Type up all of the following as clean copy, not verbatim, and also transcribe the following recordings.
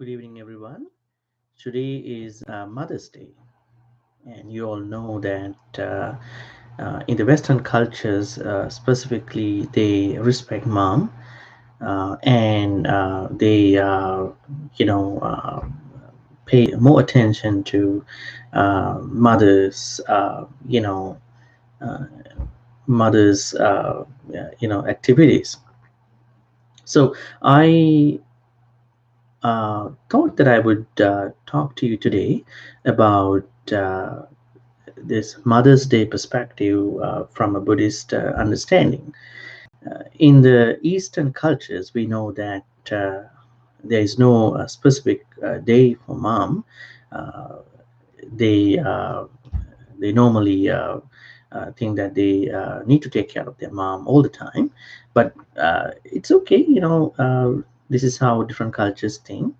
Good evening, everyone. Today is Mother's Day, and you all know that in the Western cultures, specifically, they respect mom and they, pay more attention to mothers, uh, mothers, activities. So I thought that I would talk to you today about this Mother's Day perspective from a Buddhist understanding. In the Eastern cultures, we know that there is no specific day for mom. Uh, they they normally think that they need to take care of their mom all the time, but it's okay. This is how different cultures think.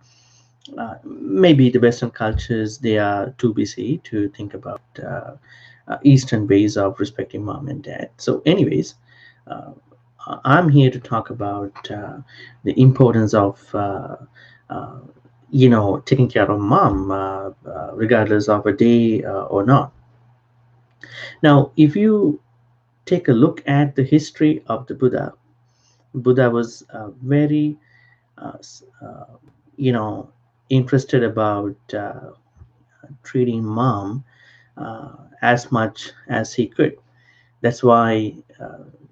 Maybe the Western cultures, they are too busy to think about Eastern ways of respecting mom and dad. So, anyways, uh, I'm here to talk about the importance of uh, taking care of mom, regardless of a day or not. Now, if you take a look at the history of the Buddha, Buddha was very uh, s- uh, you know interested about treating mom as much as he could. That's why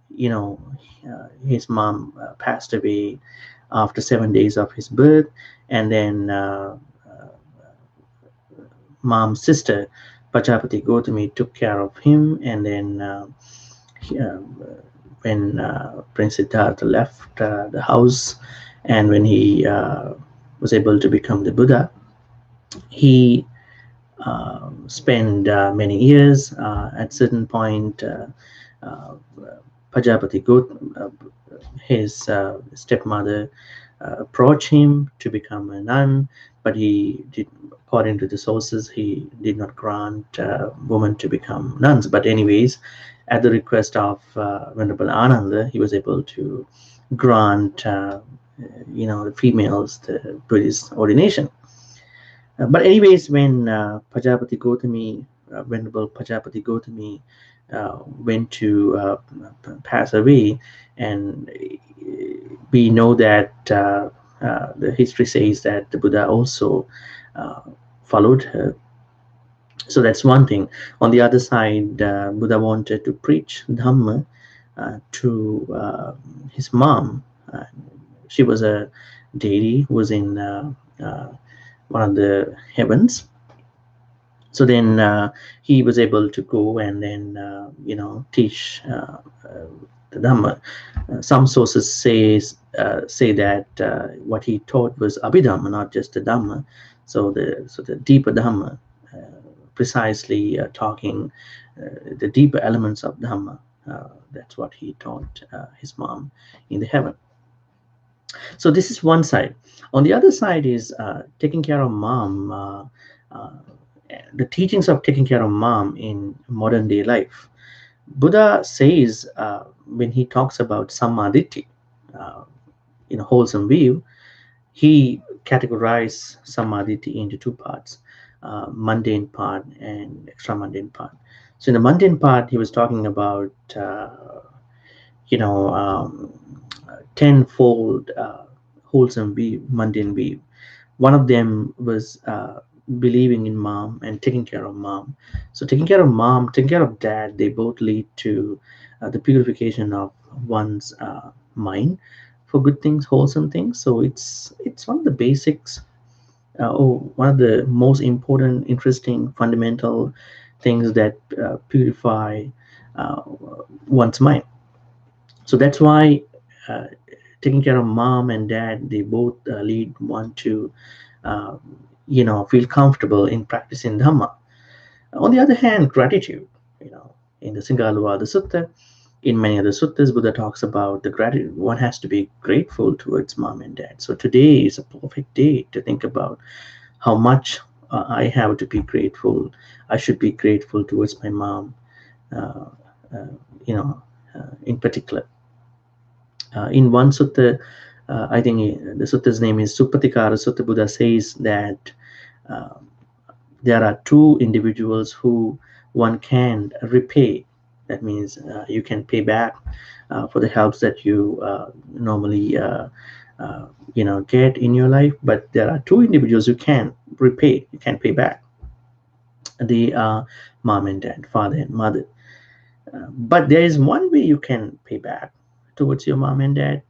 you know his mom passed away after 7 days of his birth, and then mom's sister Pajapati Gautami took care of him, and then when Prince Siddhartha left the house, and when he was able to become the Buddha, he spent many years. At certain point, uh, Pajapati his stepmother, approached him to become a nun, but he did, according to the sources, he did not grant women to become nuns. But anyways, at the request of Venerable Ananda, he was able to grant, the females the Buddhist ordination. But anyways, when Venerable Pajapati Gautami went to pass away, and we know that the history says that the Buddha also uh, followed her. So that's one thing. On the other side, Buddha wanted to preach Dhamma to his mom. Uh, she was a deity who was in one of the heavens. So then he was able to go and then teach the Dhamma. Some sources say that what he taught was Abhidhamma, not just the Dhamma. So the deeper Dhamma, precisely talking the deeper elements of Dhamma. That's what he taught his mom in the heaven. So this is one side. On the other side is taking care of mom. Uh, the teachings of taking care of mom in modern day life. Buddha says when he talks about samadhi, uh, in a wholesome view, he categorized samadhi into two parts: mundane part and extra mundane part. So in the mundane part, he was talking about you know um, tenfold wholesome view, mundane view. One of them was believing in mom and taking care of mom. So taking care of mom, taking care of dad, they both lead to the purification of one's mind for good things, wholesome things. So it's one of the basics, one of the most important, interesting, fundamental things that purify uh, one's mind. So that's why uh, taking care of mom and dad, they both lead one to uh, feel comfortable in practicing dhamma. On the other hand, gratitude, in the Singaluwada Sutta, in many other suttas, Buddha talks about the gratitude. One has to be grateful towards mom and dad. So today is a perfect day to think about how much I have to be grateful. I should be grateful towards my mom, uh, uh, in particular. In one sutta, I think the sutta's name is Supatikara Sutta. Buddha says that uh, there are two individuals who one can repay. That means you can pay back for the helps that you normally uh, get in your life. But there are two individuals you can repay, you can pay back. They are mom and dad, father and mother. But there is one way you can pay back towards your mom and dad.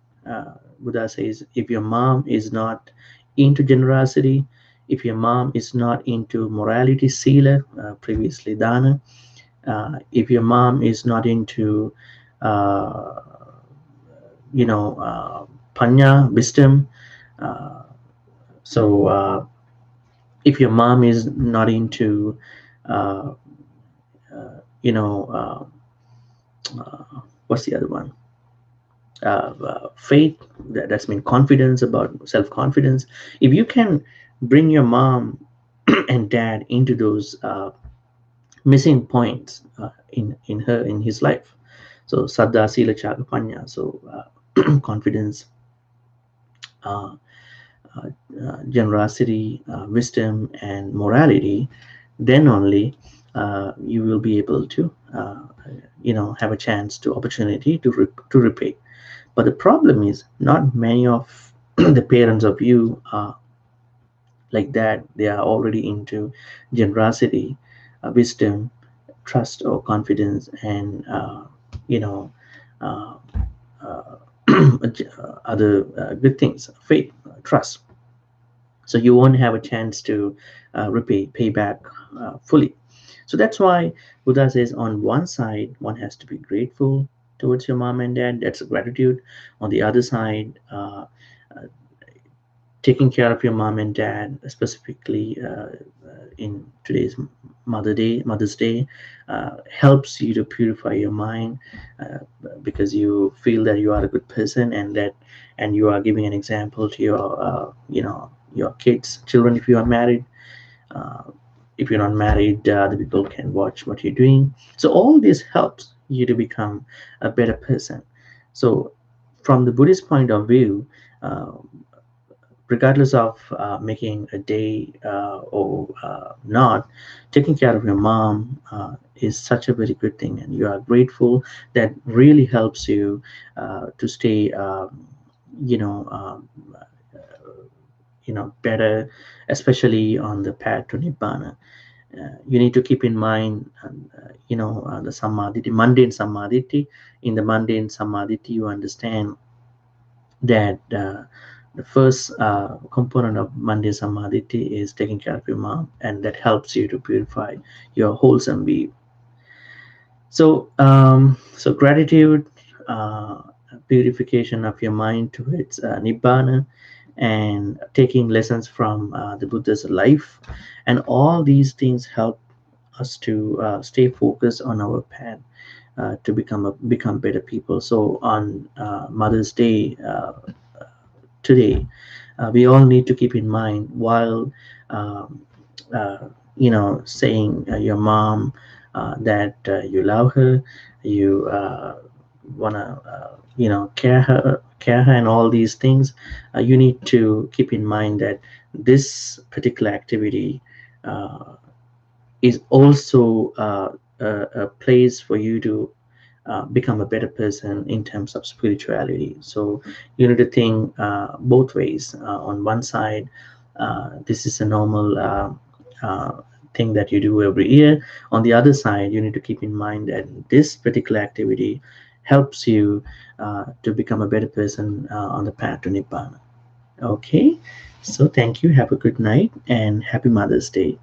Buddha says if your mom is not into generosity, if your mom is not into morality, sila, previously dana, if your mom is not into, uh, panya, wisdom, uh, if your mom is not into, uh, you know, what's the other one? Faith, that's mean confidence, about self-confidence. If you can bring your mom and dad into those missing points in his life, so saddha sila chagapanya, so confidence, uh, generosity, wisdom, and morality, then only you will be able to have a chance to opportunity to repay. But the problem is not many of the parents of you are like that. They are already into generosity, wisdom, trust or confidence, and you know uh, uh, other good things, faith, trust. So you won't have a chance to pay back fully. So that's why Buddha says on one side one has to be grateful towards your mom and dad, that's a gratitude. On the other side, uh, taking care of your mom and dad, specifically in today's Mother's Day, helps you to purify your mind, uh, because you feel that you are a good person, and you are giving an example to your kids, children, if you are married. Uh, if you're not married, the people can watch what you're doing. So all this helps you to become a better person. So from the Buddhist point of view, uh, regardless of making a day or not, taking care of your mom is such a very good thing, and you are grateful. That really helps you to stay, you know, better, especially on the path to nibbana. You need to keep in mind, the samadhi, mundane samadhi. In the mundane samadhi, you understand that the first component of Mande Samadhi is taking care of your mom, and that helps you to purify your wholesome being. So gratitude, uh, purification of your mind towards Nibbana, and taking lessons from the Buddha's life, and all these things help us to stay focused on our path to become better people. So on Mother's Day, today, we all need to keep in mind while um, saying your mom that you love her, you wanna care her and all these things. You need to keep in mind that this particular activity is also a place for you to become a better person in terms of spirituality. So you need to think both ways. On one side, this is a normal thing that you do every year. On the other side, you need to keep in mind that this particular activity helps you to become a better person on the path to Nibbana. Okay, so thank you. Have a good night and happy Mother's Day.